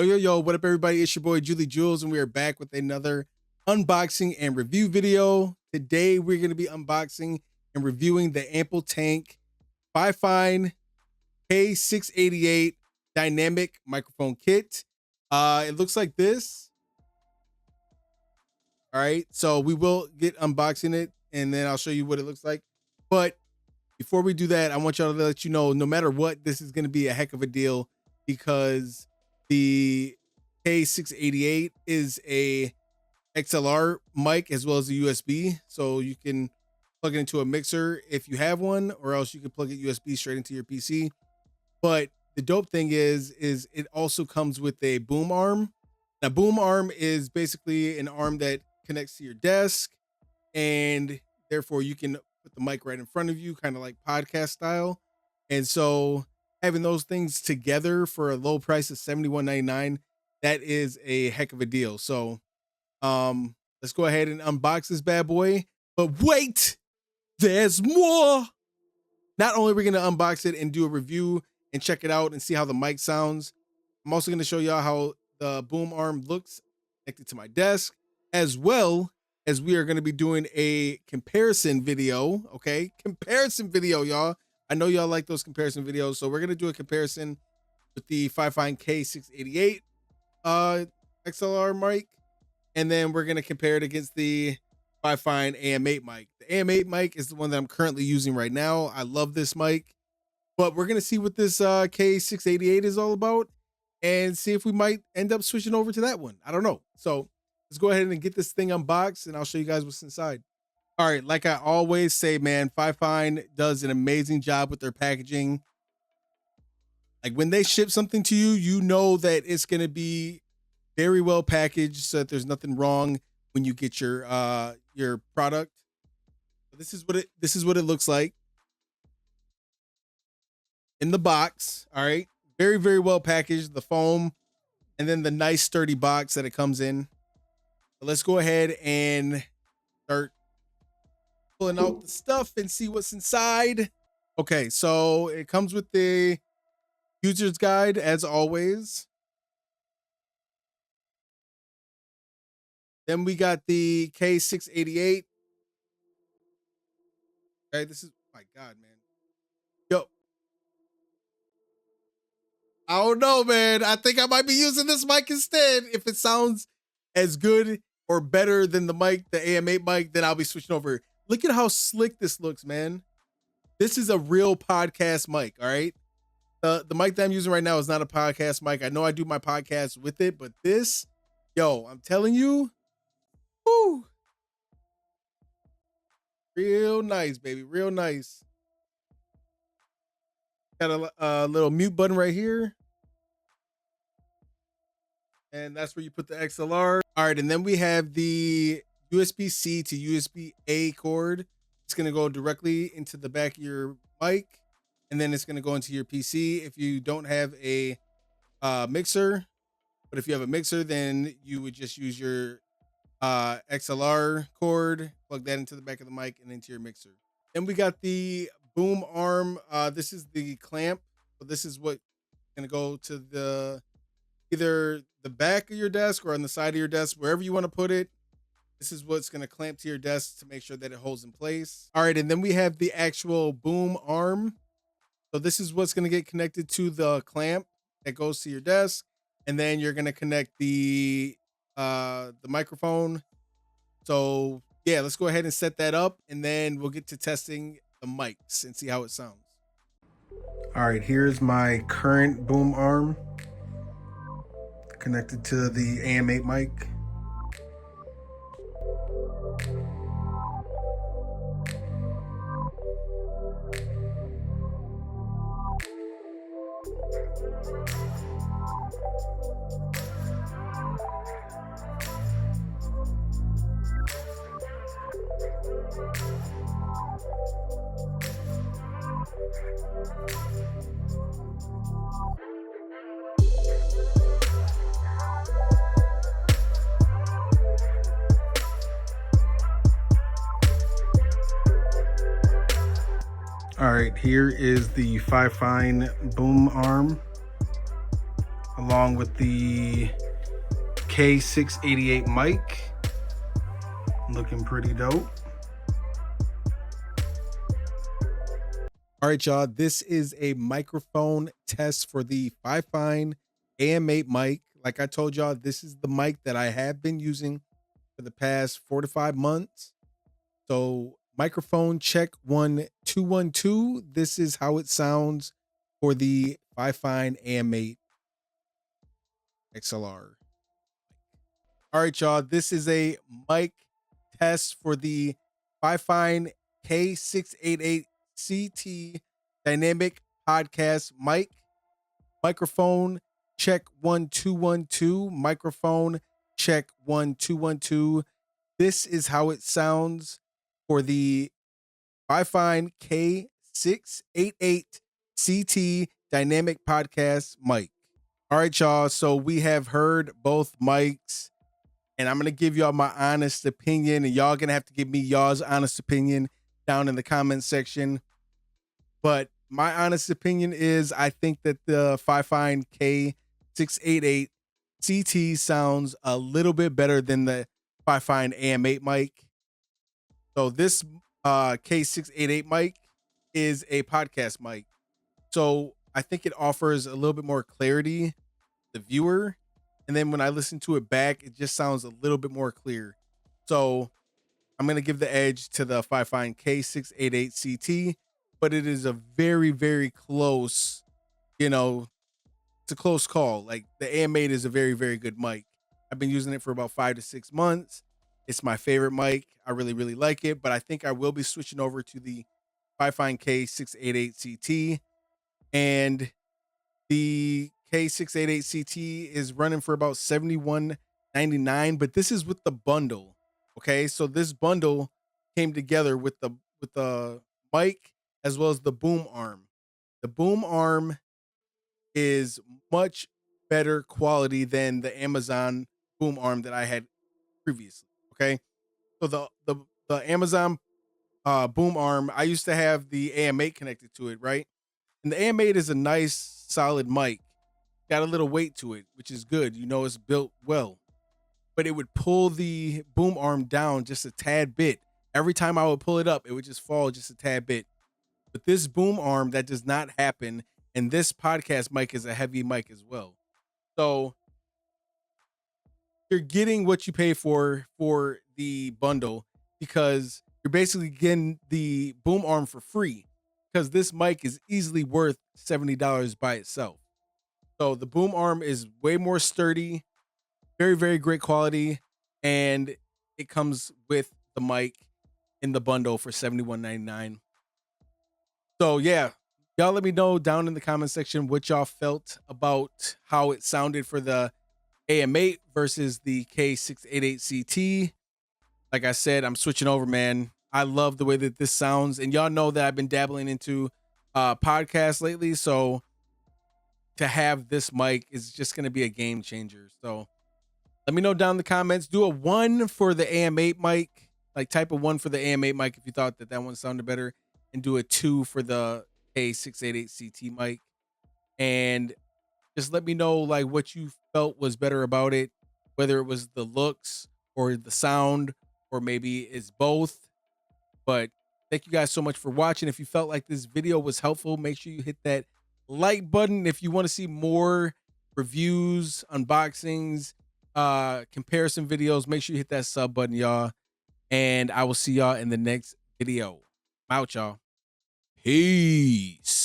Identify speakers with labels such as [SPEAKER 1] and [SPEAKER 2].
[SPEAKER 1] Yo, what up everybody? It's your boy Julie Jules and we are back with another unboxing and review video. Today we're going to be unboxing and reviewing the Ample Tank Fifine K688 dynamic microphone kit. It looks like this. All right, so we will get unboxing it and then I'll show you what it looks like. But before we do that, I want y'all to let you know, no matter what, this is going to be a heck of a deal because the K688 is a XLR mic as well as a USB, so you can plug it into a mixer if you have one, or else you can plug it USB straight into your PC. But the dope thing is it also comes with a boom arm. Now, boom arm is basically an arm that connects to your desk, and therefore you can put the mic right in front of you, kind of like podcast style. And so having those things together for a low price of $71.99, that is a heck of a deal. So let's go ahead and unbox this bad boy. But wait, there's more. Not only are we going to unbox it and do a review and check it out and see how the mic sounds, I'm also going to show y'all how the boom arm looks connected to my desk, as well as we are going to be doing a comparison video. Okay, comparison video, y'all. I know y'all like those comparison videos, so we're going to do a comparison with the Fifine K688 XLR mic, and then we're going to compare it against the Fifine Am8 mic. The Am8 mic is the one that I'm currently using right now. I love this mic, but we're going to see what this K688 is all about and see if we might end up switching over to that one. I don't know. So let's go ahead and get this thing unboxed, and I'll show you guys what's inside. All right, like I always say, man, Fifine does an amazing job with their packaging. Like when they ship something to you, you know that it's going to be very well packaged so that there's nothing wrong when you get your product. This is what it looks like in the box. All right, very, very well packaged, the foam, and then the nice sturdy box that it comes in. But let's go ahead and start pulling out the stuff and see what's inside. Okay, so it comes with the user's guide as always. Then we got the K688. Okay, this is, my God, man. Yo. I don't know, man. I think I might be using this mic instead. If it sounds as good or better than the mic, the Am8 mic, then I'll be switching over. Look at how slick this looks, man. This is a real podcast mic, all right? The mic that I'm using right now is not a podcast mic. I know I do my podcast with it, but this, yo, I'm telling you, whoo, real nice, baby, real nice. Got a little mute button right here. And that's where you put the XLR. All right, and then we have the USB-C to USB-A cord. It's going to go directly into the back of your mic, and then it's going to go into your PC if you don't have a mixer. But if you have a mixer, then you would just use your XLR cord, plug that into the back of the mic and into your mixer. Then we got the boom arm. This is the clamp. So this is what's going to go to the either the back of your desk or on the side of your desk, wherever you want to put it. This is what's going to clamp to your desk to make sure that it holds in place. All right, and then we have the actual boom arm. So this is what's going to get connected to the clamp that goes to your desk, and then you're going to connect the microphone. So yeah, let's go ahead and set that up, and then we'll get to testing the mics and see how it sounds. All right, here's my current boom arm connected to the Am8 mic. All right, here is the Fifine boom arm. along with the K688 mic. Looking pretty dope. All right, y'all. This is a microphone test for the Fifine Am8 mic. Like I told y'all, this is the mic that I have been using for the past 4 to 5 months. So microphone check 1 2 1 2. This is how it sounds for the Fifine Am8 Xlr. All right, y'all. This is a mic test for the Fifine K688Ct Dynamic Podcast mic. Microphone check 1 2 1 2. Microphone check 1 2 1 2. This is how it sounds for the Fifine K688Ct Dynamic Podcast mic. All right, y'all. So we have heard both mics, and I'm going to give y'all my honest opinion, and y'all going to have to give me y'all's honest opinion down in the comment section. But my honest opinion is I think that the Fifine K688Ct sounds a little bit better than the Fifine Am8 mic. So this K688 mic is a podcast mic. So I think it offers a little bit more clarity to the viewer. And then when I listen to it back, it just sounds a little bit more clear. So I'm going to give the edge to the Fifine K688Ct, but it is a very, very close, it's a close call. Like the Am8 is a very, very good mic. I've been using it for about 5 to 6 months. It's my favorite mic. I really, really like it, but I think I will be switching over to the Fifine K688Ct, and the K688Ct is running for about $71.99, but this is with the bundle. Okay, so this bundle came together with the mic as well as the boom arm. The boom arm is much better quality than the Amazon boom arm that I had previously. Okay, so the Amazon boom arm, I used to have the Am8 connected to it, right? And the Am8 is a nice solid mic. Got a little weight to it, which is good. It's built well. But it would pull the boom arm down just a tad bit. Every time I would pull it up, it would just fall just a tad bit. But this boom arm, that does not happen. And this podcast mic is a heavy mic as well. So you're getting what you pay for the bundle, because you're basically getting the boom arm for free, because this mic is easily worth $70 by itself. So the boom arm is way more sturdy, very, very great quality, and it comes with the mic in the bundle for $71.99. So yeah, y'all let me know down in the comment section what y'all felt about how it sounded for the Am8 versus the K688Ct. Like I said, I'm switching over, man. I love the way that this sounds, and y'all know that I've been dabbling into podcasts lately, so to have this mic is just going to be a game changer. So let me know down in the comments. Do a 1 for the Am8 mic, like type a 1 for the Am8 mic if you thought that one sounded better, and do a 2 for the K688Ct mic. And just let me know like what you felt was better about it, whether it was the looks or the sound, or maybe it's both. But thank you guys so much for watching. If you felt like this video was helpful, make sure you hit that like button. If you want to see more reviews, unboxings, comparison videos, make sure you hit that sub button, y'all. And I will see y'all in the next video. I'm out, y'all. Peace.